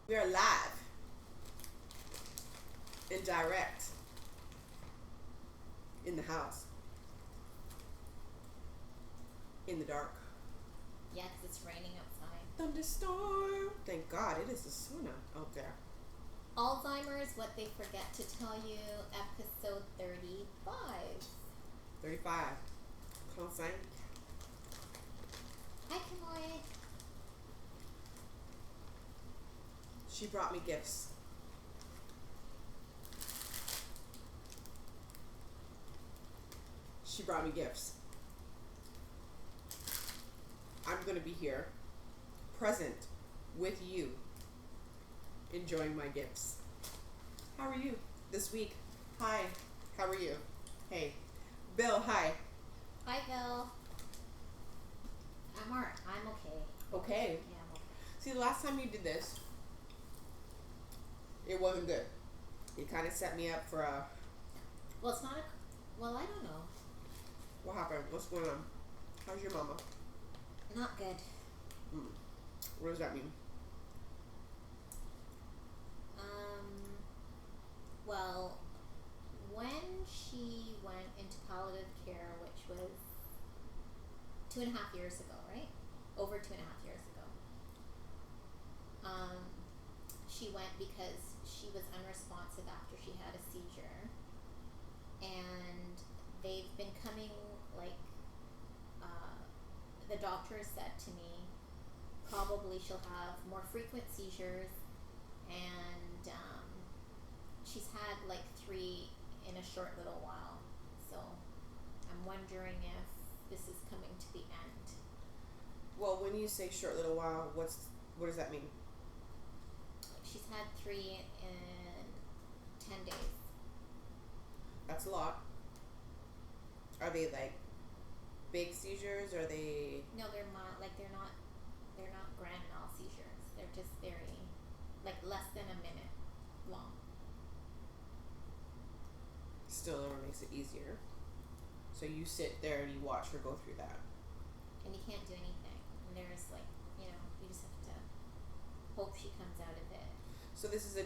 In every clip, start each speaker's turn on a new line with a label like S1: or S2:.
S1: We are live and direct in the house in the dark.
S2: Yeah, because it's raining outside.
S1: Thunderstorm. Thank God it is the sauna out there.
S2: Alzheimer's, What They Forget to Tell You, episode 35.
S1: 35. Consent.
S2: Hi, Kamoy.
S1: She brought me gifts. She brought me gifts. I'm going to be here, present with you, enjoying my gifts. How are you this week? Hi. How are you? Hey. Bill, hi.
S2: Hi, Bill. I'm alright. I'm okay.
S1: Okay.
S2: Yeah, I'm okay.
S1: See, the last time you did this, it wasn't good. You kind of set me up for a...
S2: Well, it's not a... Well, I don't know.
S1: What happened? What's going on? How's your mama?
S2: Not good.
S1: What does that mean?
S2: Well, when she went into palliative care, which was 2.5 years ago, right? Over 2.5 years ago. She went because she was unresponsive after she had a seizure. And they've been coming, the doctor said to me, probably she'll have more frequent seizures, and she's had 3 in a short little while. So I'm wondering if this is coming to the end.
S1: Well, when you say short little while, what does that mean?
S2: She's had 3 in 10 days.
S1: That's a lot. Are they big seizures? Or are they...
S2: No, they're not. They're not grand mal seizures. They're just very, less than a minute long.
S1: Still never makes it easier. So you sit there and you watch her go through that.
S2: And you can't do anything. And there's you just have to hope she comes out of it.
S1: So this is a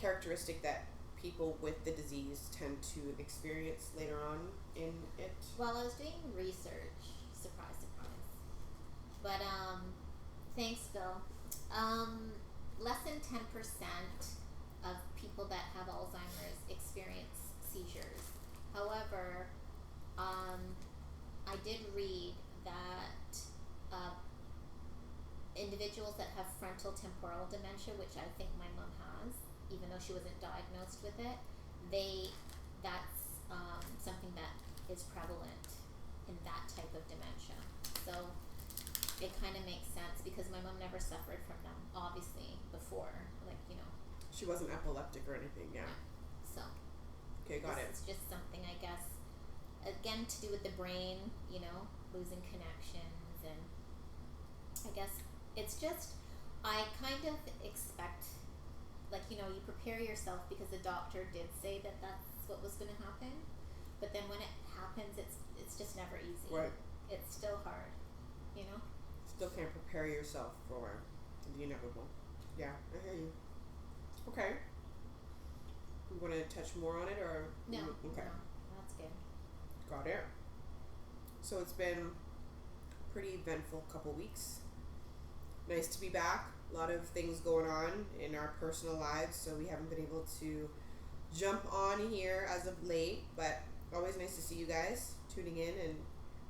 S1: characteristic that people with the disease tend to experience later on in it.
S2: Well, I was doing research. Surprise, surprise. But thanks, Bill. Less than 10% of people that have Alzheimer's experience seizures. However, I did read that individuals that have frontal temporal dementia, which I think my mom has, even though she wasn't diagnosed with it, that's something that is prevalent in that type of dementia. So it kind of makes sense because my mom never suffered from them, obviously, before,
S1: She wasn't epileptic or anything, yeah.
S2: So
S1: Okay, got it.
S2: It's just something, I guess, again, to do with the brain, losing connections, and I guess it's just, I kind of expect, you prepare yourself because the doctor did say that that's what was going to happen, but then when it happens, it's just never easy.
S1: Right.
S2: It's still hard,
S1: Still can't prepare yourself for the inevitable. Yeah, I hear you. Okay. You want to touch more on it, or?
S2: No.
S1: Okay.
S2: No, that's good.
S1: Got it. So it's been a pretty eventful couple weeks. Nice to be back. A lot of things going on in our personal lives, so we haven't been able to jump on here as of late, but always nice to see you guys tuning in and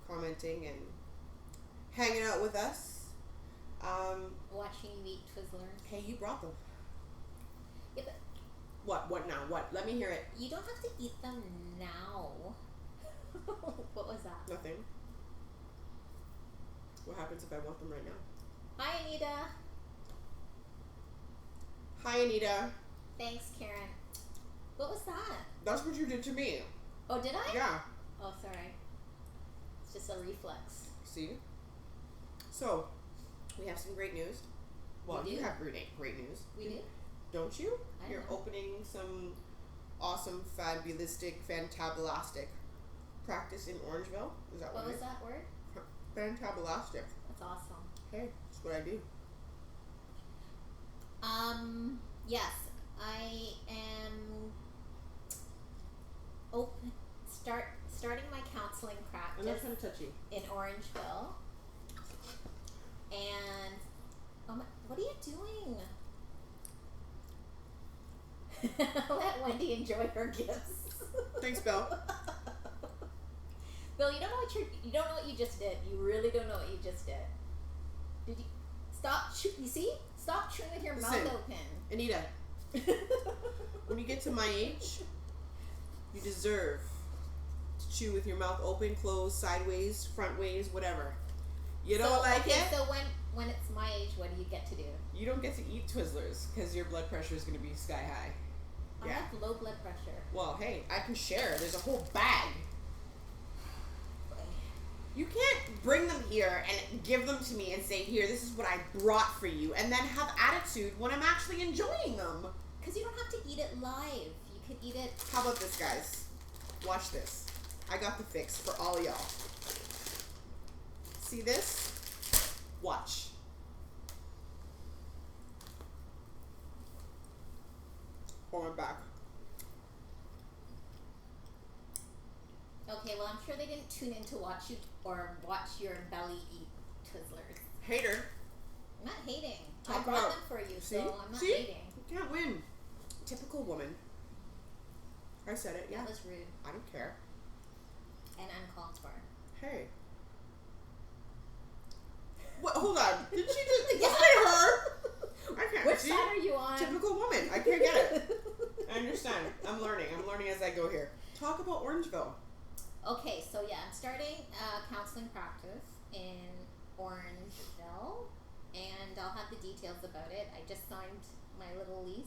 S1: commenting and hanging out with us.
S2: Watching Meat Twizzlers.
S1: Hey, you brought them.
S2: Yeah, but
S1: What now? What? Let me hear it.
S2: you don't have to eat them now. What was that?
S1: Nothing. What happens if I want them right now?
S2: Hi, Anita.
S1: Hi, Anita.
S2: Thanks, Karen. What was that?
S1: That's what you did to me.
S2: Oh, did I?
S1: Yeah.
S2: Oh, sorry. It's just a reflex.
S1: See? So, we have some great news. Well,
S2: We do.
S1: you have great news.
S2: We do?
S1: Don't you?
S2: I
S1: You're
S2: know.
S1: opening some awesome, fabulistic, fantabulastic practice in Orangeville. Is that
S2: What
S1: it
S2: was
S1: is?
S2: that word?
S1: Fantabulastic.
S2: That's awesome.
S1: Hey, that's what I do.
S2: Yes, I am starting my counseling
S1: And that's
S2: practice
S1: kind of touchy.
S2: in Orangeville. And what are you doing? Let Wendy enjoy her gifts.
S1: Thanks, Bill.
S2: Bill, you don't know what you just did. You really don't know what you just did. Did you stop? You see? Stop chewing with your mouth open.
S1: Anita, when you get to my age, you deserve to chew with your mouth open, closed, sideways, front ways, whatever. You don't like it?
S2: So when it's my age, what do you get to do?
S1: You don't get to eat Twizzlers because your blood pressure is going to be sky high.
S2: I have low blood pressure.
S1: Well, hey, I can share. There's a whole bag. You can't bring them here and give them to me and say, here, this is what I brought for you, and then have attitude when I'm actually enjoying them.
S2: Because you don't have to eat it live. You could eat it...
S1: How about this, guys? Watch this. I got the fix for all y'all. See this? Watch. Hold my back.
S2: Okay, well, I'm sure they didn't tune in to watch your belly eat Twizzlers.
S1: Hater.
S2: I'm not hating. I brought them for you, so I'm not hating.
S1: You can't win. Typical woman. I said it, yeah.
S2: That was rude.
S1: I don't care.
S2: And uncalled for.
S1: Hey. What? Hold on. Did she just... Was it her? I can't.
S2: Which side are you on?
S1: Typical woman. I can't get it. I understand. I'm learning. I'm learning as I go here. Talk about Orangeville.
S2: Okay, so yeah, I'm starting counseling practice in Orangeville, and I'll have the details about it. I just signed my little lease.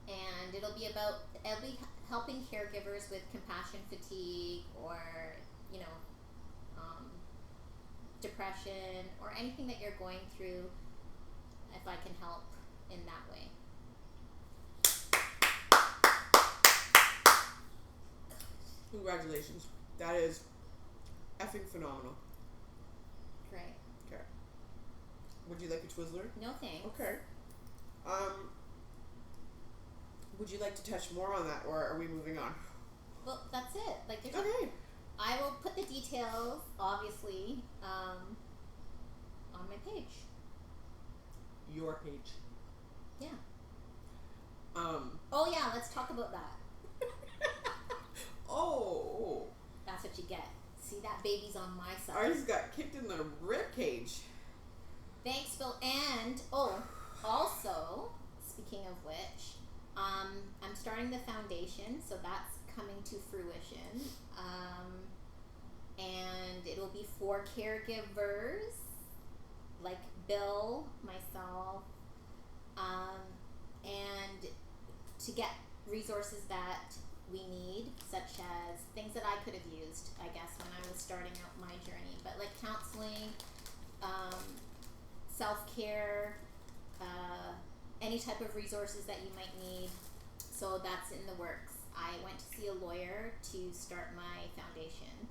S2: And it'll be helping caregivers with compassion fatigue or, depression or anything that you're going through, if I can help in that way.
S1: Congratulations. That is effing phenomenal.
S2: Great.
S1: Okay. Would you like a Twizzler?
S2: No thanks.
S1: Okay. Would you like to touch more on that, or are we moving on?
S2: Well, that's it. There's
S1: okay.
S2: I will put the details, obviously, on my page.
S1: Your page.
S2: Yeah.
S1: Oh
S2: yeah, let's talk about that.
S1: Oh.
S2: That's what you get. See, that baby's on my side.
S1: Ours got kicked in the rib cage.
S2: Thanks, Bill. And also, speaking of which, I'm starting the foundation, so that's coming to fruition. And it'll be for caregivers like Bill, myself, and to get resources that we need, such as things that I could have used, I guess, when I was starting out my journey, but like counseling, self-care, any type of resources that you might need. So that's in the works. I went to see a lawyer to start my foundation.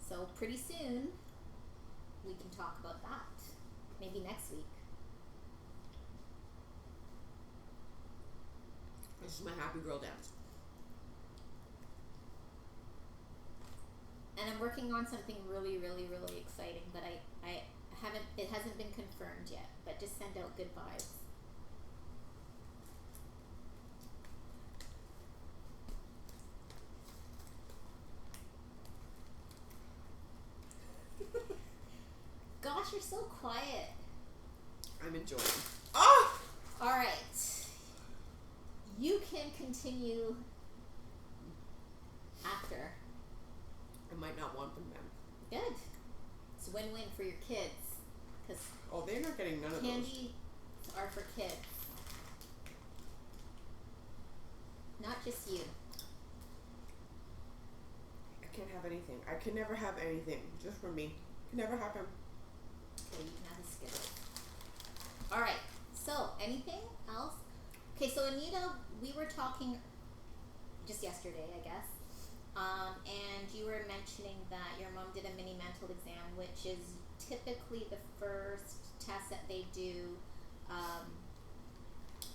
S2: So pretty soon we can talk about that. Maybe next week.
S1: This is my happy girl dance.
S2: And I'm working on something really, really, really exciting, but it hasn't been confirmed yet, but just send out good vibes. Gosh, you're so quiet.
S1: I'm enjoying. Oh!
S2: All right. You can continue after.
S1: I might not want them then.
S2: Good. It's a win-win for your kids. Cause
S1: they're not getting none of those.
S2: Candy are for kids. Not just you.
S1: I can't have anything. I can never have anything. Just for me. Can never happen.
S2: Okay, you can have the Skittles. Alright, so anything else? Okay, so Anita, we were talking just yesterday, I guess. And you were mentioning that your mom did a mini mental exam, which is typically the first test that they do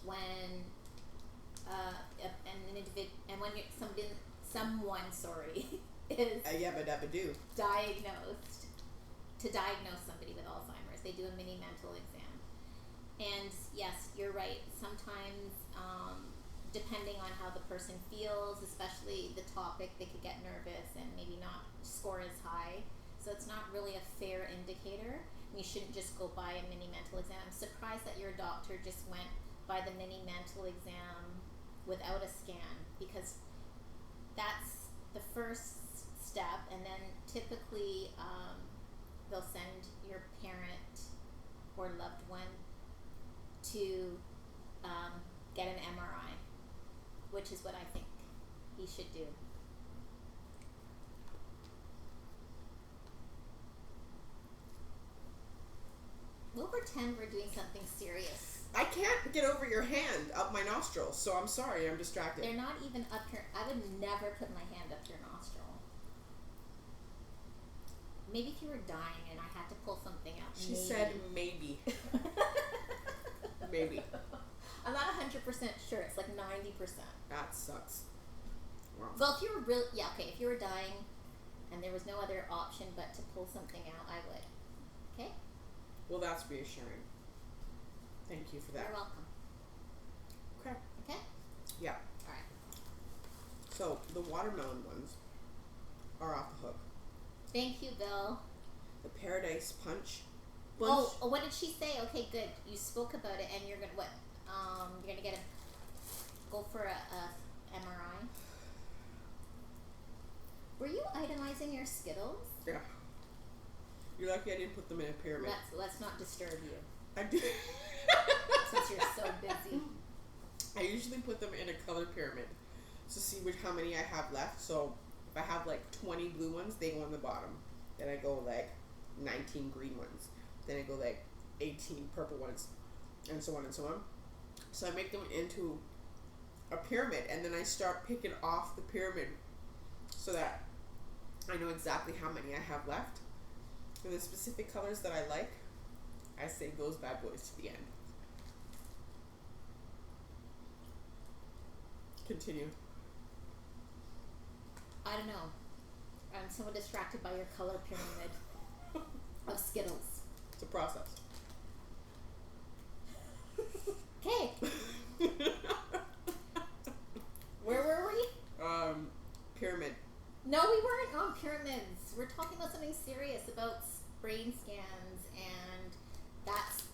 S2: when an individual, and when someone is diagnosed, to diagnose somebody with Alzheimer's, they do a mini mental exam. And yes, you're right. Sometimes, depending on how the person feels, especially the topic, they could get nervous and maybe not score as high. So it's not really a fair indicator. You shouldn't just go by a mini mental exam. I'm surprised that your doctor just went by the mini mental exam without a scan, because that's the first step. And then typically they'll send your parent or loved one to get an MRI, which is what I think he should do. We'll pretend we're doing something serious.
S1: I can't get over your hand up my nostril, so I'm sorry, I'm distracted.
S2: They're not even up here. I would never put my hand up your nostril. Maybe if you were dying and I had to pull something out.
S1: She said maybe. Maybe.
S2: I'm not 100% sure. It's like 90%.
S1: That sucks. Wow.
S2: Well, if you were if you were dying and there was no other option but to pull something out, I would. Okay?
S1: Well, that's reassuring. Thank you for that.
S2: You're welcome.
S1: Okay.
S2: Okay?
S1: Yeah.
S2: All right.
S1: So, the watermelon ones are off the hook.
S2: Thank you, Bill.
S1: The Paradise Punch.
S2: Oh, what did she say? Okay, good. You spoke about it, and you're gonna what? You're gonna go for a MRI. Were you itemizing your Skittles?
S1: Yeah. You're lucky I didn't put them in a pyramid.
S2: Let's not disturb you.
S1: I do.
S2: Since you're so busy.
S1: I usually put them in a color pyramid to see how many I have left. So if I have like 20 blue ones, they go on the bottom. Then I go like 19 green ones. Then I go like 18 purple ones, and so on and so on. So I make them into a pyramid, and then I start picking off the pyramid so that I know exactly how many I have left. And the specific colors that I like, I save those bad boys to the end. Continue.
S2: I don't know. I'm somewhat distracted by your color pyramid of Skittles.
S1: It's a process.
S2: Okay. Where were we?
S1: Pyramid.
S2: No, we weren't on pyramids. We're talking about something serious, about brain scans, and that's...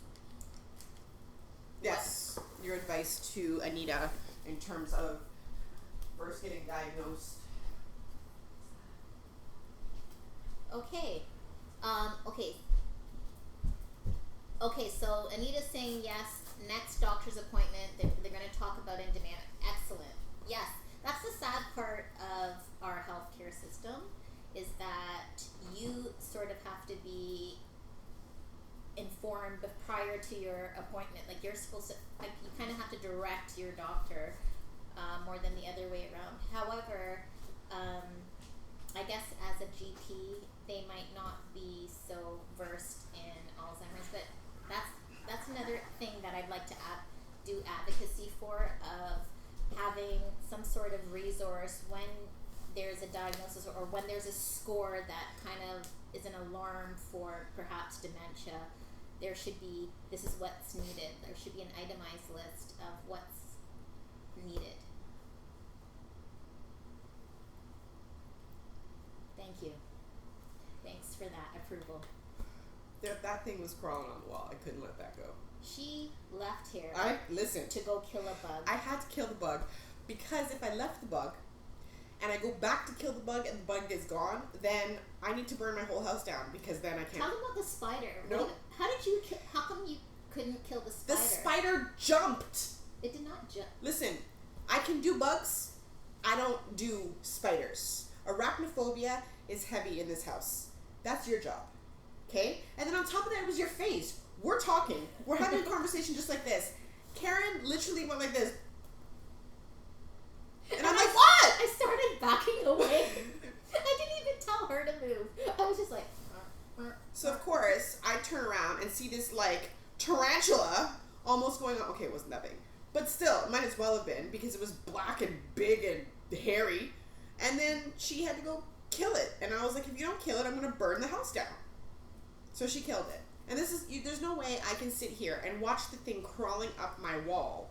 S1: Yes. Your advice to Anita in terms of first getting diagnosed.
S2: Okay. Okay, so Anita's saying yes. Next doctor's appointment, they're going to talk about in demand. Excellent. Yes, that's the sad part of our healthcare system, is that you sort of have to be informed prior to your appointment. Like, you're supposed to, like, you kind of have to direct your doctor more than the other way around. However, I guess as a GP, they might not be so versed in Alzheimer's, but that's another thing that I'd like to do advocacy for, of having some sort of resource when there's a diagnosis or when there's a score that kind of is an alarm for perhaps dementia. There should be, this is what's needed. There should be an itemized list of what's needed. Thank you. Thanks for that approval.
S1: That thing was crawling on the wall. I couldn't let that go.
S2: She left here
S1: listen,
S2: to go kill a bug.
S1: I had to kill the bug, because if I left the bug and I go back to kill the bug and the bug is gone, then I need to burn my whole house down, because then I can't.
S2: Tell them about the spider.
S1: No.
S2: How come you couldn't kill the spider?
S1: The spider jumped.
S2: It did not jump.
S1: Listen, I can do bugs. I don't do spiders. Arachnophobia is heavy in this house. That's your job. Okay? And then on top of that, it was your face. We're talking. We're having a conversation just like this. Karen literally went like this. And I'm like, what?
S2: I started backing away. I didn't even tell her to move. I was just like...
S1: So, of course, turn around and see this like tarantula almost going on. Okay, it wasn't that big, but still, it might as well have been because it was black and big and hairy. And then she had to go kill it, and I was like, if you don't kill it, I'm gonna burn the house down. So she killed it. And there's no way I can sit here and watch the thing crawling up my wall,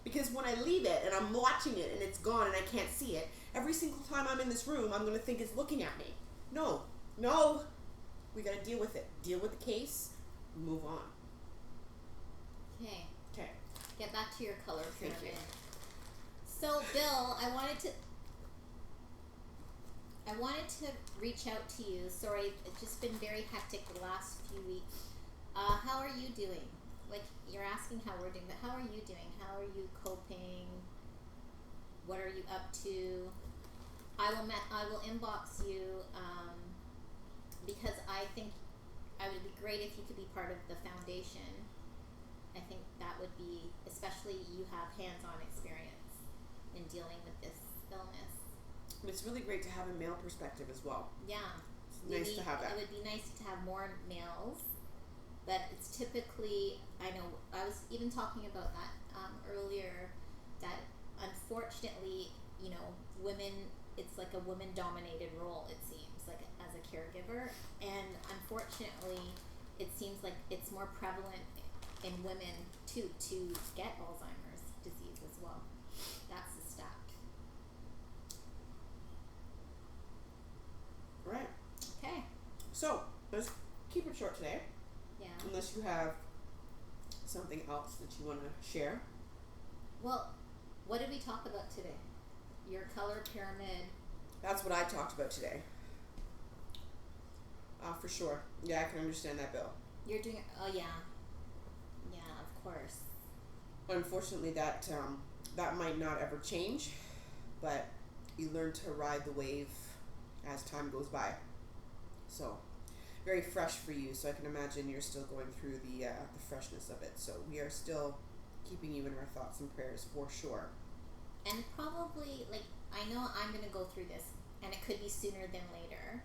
S1: because when I leave it and I'm watching it and it's gone and I can't see it, every single time I'm in this room, I'm gonna think it's looking at me. No, we gotta deal with it. Deal with the case, move on.
S2: Okay.
S1: Okay.
S2: Get back to your color pyramid.
S1: Thank you.
S2: So, Bill, I wanted to reach out to you. Sorry, it's just been very hectic the last few weeks. How are you doing? Like, you're asking how we're doing, but how are you doing? How are you coping? What are you up to? I will inbox you because I think it would be great if you could be part of the foundation. I think that would be, especially you have hands-on experience in dealing with this illness.
S1: It's really great to have a male perspective as well.
S2: Yeah.
S1: It's nice to have that.
S2: It would be nice to have more males, but it's typically, I know, I was even talking about that earlier, that unfortunately, women, it's like a woman-dominated role, it seems, like as a caregiver, and unfortunately, it seems like it's more prevalent in women, too, to get Alzheimer's disease as well. That's the stat.
S1: Right.
S2: Okay.
S1: So, let's keep it short today.
S2: Yeah.
S1: Unless you have something else that you want to share.
S2: Well, what did we talk about today? Your color pyramid.
S1: That's what I talked about today. For sure. Yeah, I can understand that, Bill.
S2: You're doing, oh yeah. Yeah, of course.
S1: Unfortunately, that might not ever change, but you learn to ride the wave as time goes by. So, very fresh for you, so I can imagine you're still going through the freshness of it. So we are still keeping you in our thoughts and prayers for sure.
S2: And probably, like, I know I'm going to go through this, and it could be sooner than later.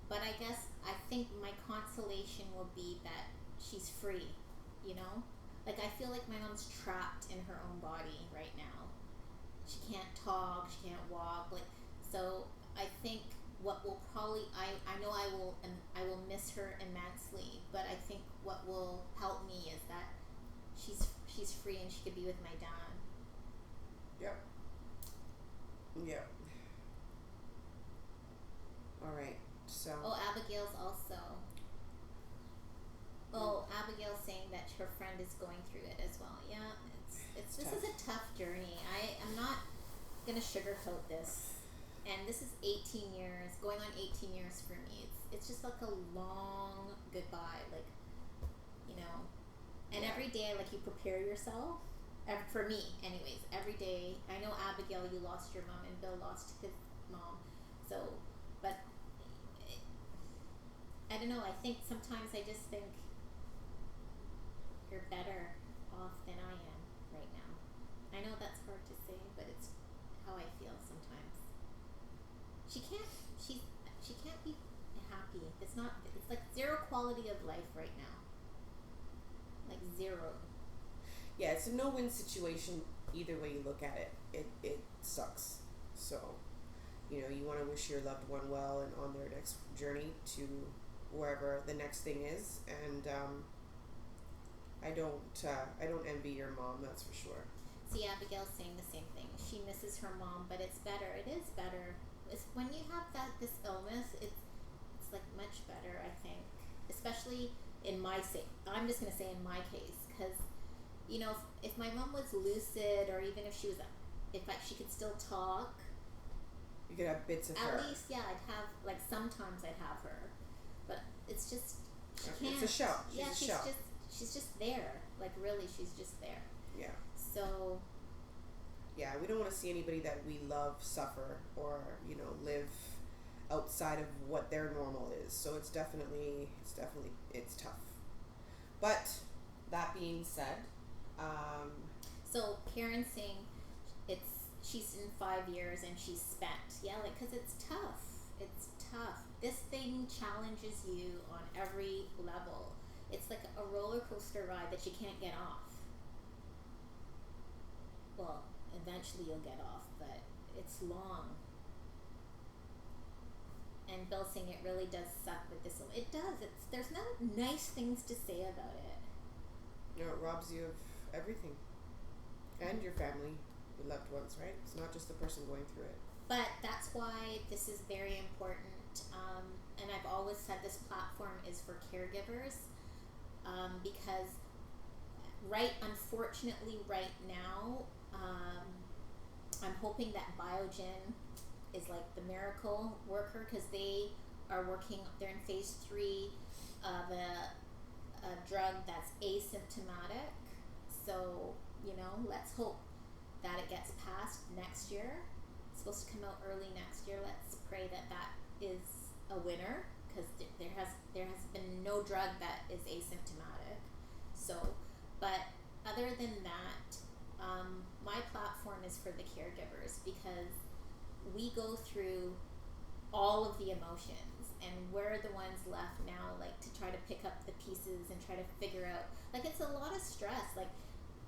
S2: But I guess I think my consolation will be that she's free, Like, I feel like my mom's trapped in her own body right now. She can't talk, she can't walk, so I think what will probably, I know I will miss her immensely, but I think what will help me is that she's free and she could be with my dad.
S1: Yep. Yep. All right. So.
S2: Oh, Abigail's also. Oh, Abigail's saying that her friend is going through it as well. Yeah, it's this
S1: tough.
S2: is a tough journey. I am not gonna sugarcoat this. And this is 18 years, going on 18 years for me. It's just like a long goodbye, And
S1: Yeah.
S2: every day, you prepare yourself. For me, anyways, every day. I know, Abigail, you lost your mom, and Bill lost his mom. So, but I don't know. I think sometimes I just think you're better off than I am right now. I know that's hard to say, but it's how I feel sometimes. She can't be happy. It's like zero quality of life right now. Like zero.
S1: Yeah, it's a no-win situation either way you look at it. It sucks. So, you want to wish your loved one well and on their next journey to wherever the next thing is. And I don't envy your mom, that's for sure.
S2: See, Abigail's saying the same thing. She misses her mom, but it's better. It is better. It's when you have this illness, it's much better, I think. Especially in my I'm just gonna say in my case, because if my mom was lucid, or even if she was, she could still talk.
S1: You could have bits of her.
S2: At least, yeah, I'd have sometimes I'd have her, but it's just she can't.
S1: It's a shell.
S2: She's just there. Really, she's just there.
S1: Yeah.
S2: So.
S1: Yeah, we don't want to see anybody that we love suffer or live outside of what their normal is. So it's definitely tough. But that being said,
S2: so Karen's saying she's in 5 years and she's spent. Yeah, because it's tough. It's tough. This thing Something challenges you on every level. It's like a roller coaster ride that you can't get off. Well, eventually you'll get off, but it's long. And Bill's saying it really does suck with this. It does. There's no nice things to say about it.
S1: No, it robs you of everything. And your family, your loved ones, right? It's not just the person going through it.
S2: But that's why this is very important. And I've always said this platform is for caregivers, because unfortunately right now, I'm hoping that Biogen is like the miracle worker, because they're in phase 3 of a drug that's asymptomatic. So, let's hope that it gets passed next year. It's supposed to come out early next year. Let's pray that is a winner, because there has been no drug that is asymptomatic. So, but other than that, my platform is for the caregivers, because we go through all of the emotions, and we're the ones left now, like, to try to pick up the pieces and try to figure out, like, it's a lot of stress. Like,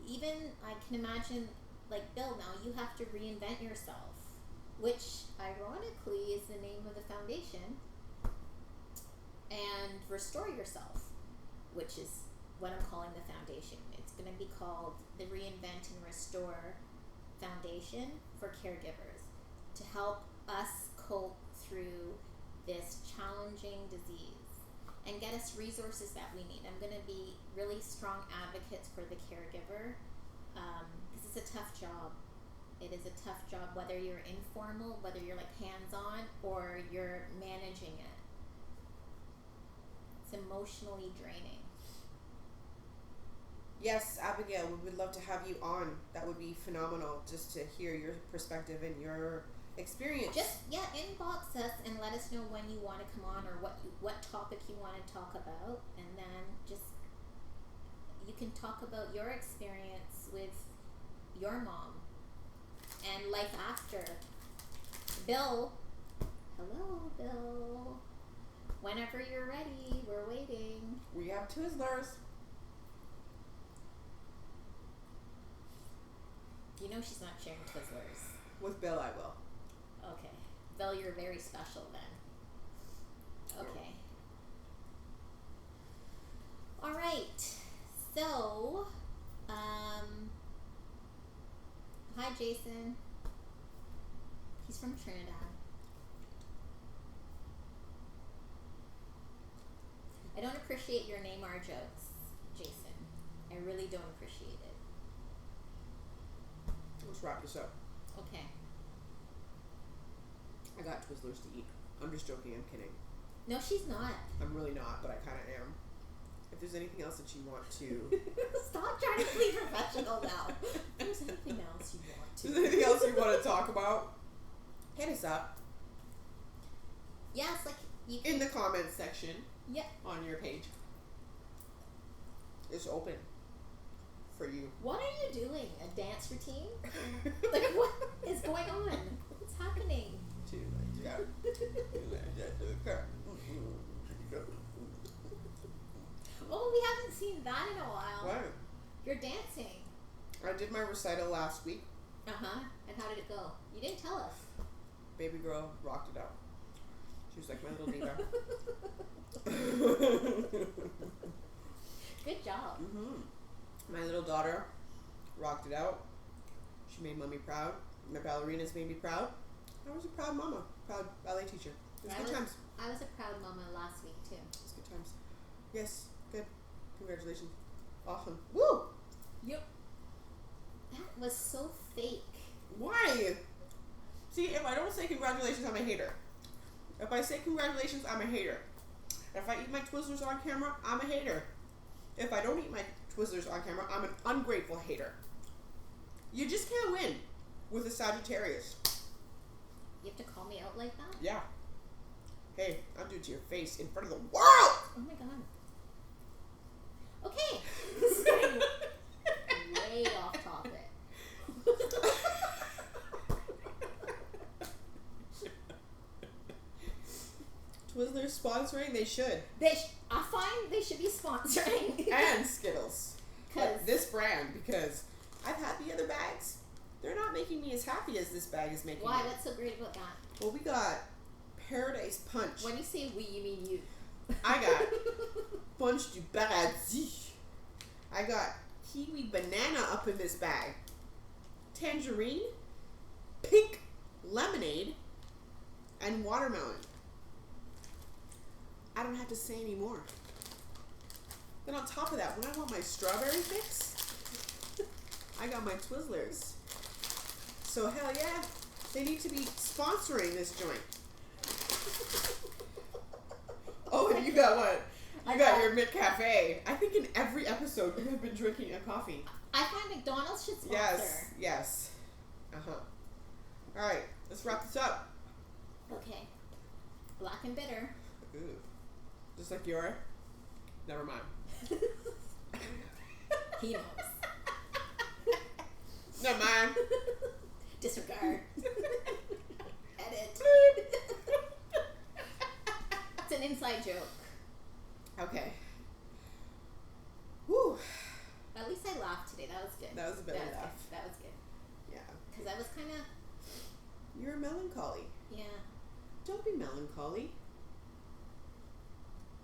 S2: even I can imagine, like, Bill, now you have to reinvent yourself, which ironically is the name of the foundation, and restore yourself, which is what I'm calling the foundation. It's going to be called the Reinvent and Restore Foundation for Caregivers, to help us cope through this challenging disease and get us resources that we need. I'm going to be really strong advocates for the caregiver. This is a tough job. It is a tough job, whether you're informal, whether you're like hands-on, or you're managing it. It's emotionally draining.
S1: Yes, Abigail, we would love to have you on. That would be phenomenal, just to hear your perspective and your experience.
S2: Just inbox us and let us know when you want to come on, or what topic you want to talk about, and then you can talk about your experience with your mom and life after. Bill, hello, Bill. Whenever you're ready, we're waiting.
S1: We have Twizzlers.
S2: You know she's not sharing Twizzlers.
S1: With Bill, I will.
S2: Okay. Bill, you're very special then. Okay. All right. So, hi, Jason. He's from Trinidad. I don't appreciate your name our jokes, Jason. I really don't appreciate it.
S1: Let's wrap this up.
S2: Okay.
S1: I got Twizzlers to eat. I'm just joking. I'm kidding.
S2: No, she's not.
S1: I'm really not, but I kind of am. If there's anything else that you want to...
S2: Stop trying to be professional now. If there's anything else you want to...
S1: Is there anything else you want to talk about? Hit us up.
S2: Yes, like you can...
S1: In the comments section.
S2: Yeah.
S1: On your page. It's open for you.
S2: What are you doing? A dance routine? Like, what is going on? What's happening? Oh, we haven't seen that in a while.
S1: What?
S2: You're dancing.
S1: I did my recital last week.
S2: Uh-huh. And how did it go? You didn't tell us.
S1: Baby girl rocked it out. She was like my little diva.
S2: Good job.
S1: Mm-hmm. My little daughter rocked it out. She made mommy proud. My ballerinas made me proud. I was a proud mama, proud ballet teacher. It was good times.
S2: I was a proud mama last week too.
S1: It was good times. Yes, good. Congratulations. Awesome. Woo!
S2: Yep. That was so fake.
S1: Why? See, if I don't say congratulations, I'm a hater. If I say congratulations, I'm a hater. If I eat my Twizzlers on camera, I'm a hater. If I don't eat my Twizzlers on camera, I'm an ungrateful hater. You just can't win with a Sagittarius.
S2: You have to call me out like that?
S1: Yeah. Hey, I'll do it to your face in front of the world!
S2: Oh my god. Okay. This is getting way off topic.
S1: Twizzlers sponsoring? They should.
S2: I find they should be sponsoring.
S1: And Skittles. But this brand, because I've had the other bags. They're not making me as happy as this bag is making me.
S2: Why? What's so great about that?
S1: Well, we got Paradise Punch.
S2: When you say we, you mean you.
S1: I got Punch du Paradis. I got kiwi banana up in this bag. Tangerine, pink lemonade, and watermelon. I don't have to say any more. Then on top of that, when I want my strawberry fix, I got my Twizzlers. So hell yeah, they need to be sponsoring this joint. Oh, and you got what? You got your McCafe. I think in every episode you have been drinking a coffee.
S2: I find McDonald's should sponsor.
S1: Yes. Alright, let's wrap this up.
S2: Okay. Black and bitter.
S1: Ooh. Just like your? Never mind.
S2: He knows.
S1: Never mind.
S2: Disregard. Edit. It's an inside joke.
S1: Okay. Whew.
S2: At least I laughed today. That was good.
S1: That was a better laugh.
S2: That was good.
S1: Yeah.
S2: Because I was kind of...
S1: You're melancholy.
S2: Yeah.
S1: Don't be melancholy.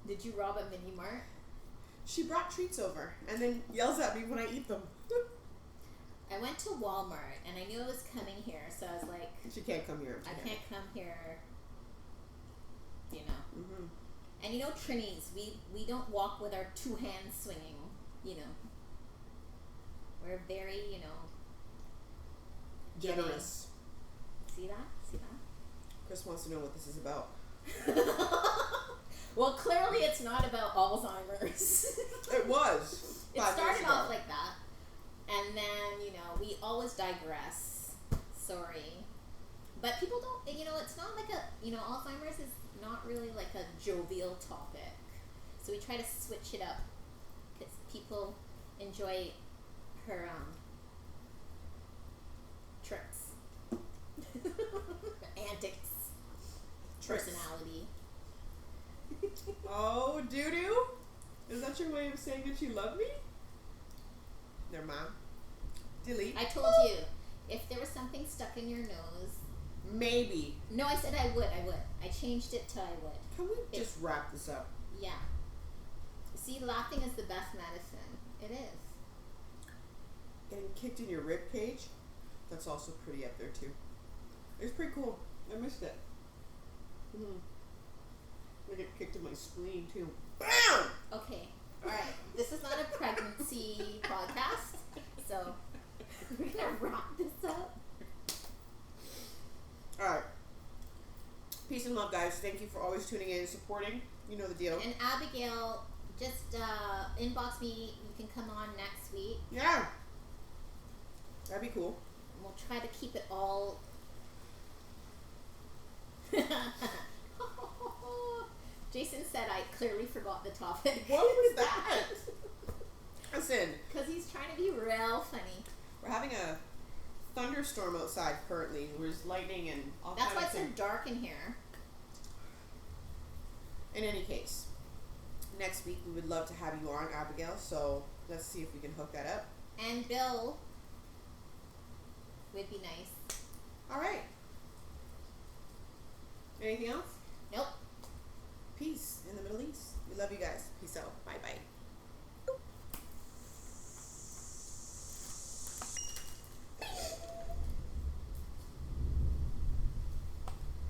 S2: Did you rob a mini mart?
S1: She brought treats over and then yells at me when I eat them.
S2: I went to Walmart and I knew it was coming here, so I was like...
S1: She can't come here.
S2: I can't come here, you know.
S1: Mm-hmm.
S2: And you know, Trinis, we don't walk with our two hands swinging, you know. We're very, you know...
S1: Generous.
S2: See that? See that?
S1: Chris wants to know what this is about.
S2: Well, clearly it's not about Alzheimer's.
S1: It was.
S2: It started off like that. And then, you know, we always digress. Sorry. But people don't, you know, it's not like a, you know, Alzheimer's is not really like a jovial topic. So we try to switch it up because people enjoy her tricks. Antics.
S1: Tricks.
S2: Personality.
S1: Oh, doo-doo? Is that your way of saying that you love me? Never mind. Delete.
S2: I told you, if there was something stuck in your nose...
S1: Maybe.
S2: No, I said I would. I changed it to I would.
S1: Can we just wrap this up?
S2: Yeah. See, laughing is the best medicine. It is.
S1: Getting kicked in your rib cage? That's also pretty up there, too. It's pretty cool. I missed it. I get kicked in my spleen, too. BAM!
S2: Okay. Alright. This is not a pregnancy podcast, so we're going to wrap this up.
S1: Alright. Peace and love, guys. Thank you for always tuning in and supporting. You know the deal.
S2: And Abigail, just inbox me. You can come on next week.
S1: Yeah. That'd be cool.
S2: And we'll try to keep it all... Jason said I clearly forgot the topic.
S1: What was that? Listen.
S2: Because he's trying to be real funny.
S1: We're having a thunderstorm outside currently. There's lightning and all kinds of things.
S2: That's why it's so dark in here.
S1: In any case, next week we would love to have you on, Abigail. So let's see if we can hook that up.
S2: And Bill would be nice.
S1: All right. Anything else?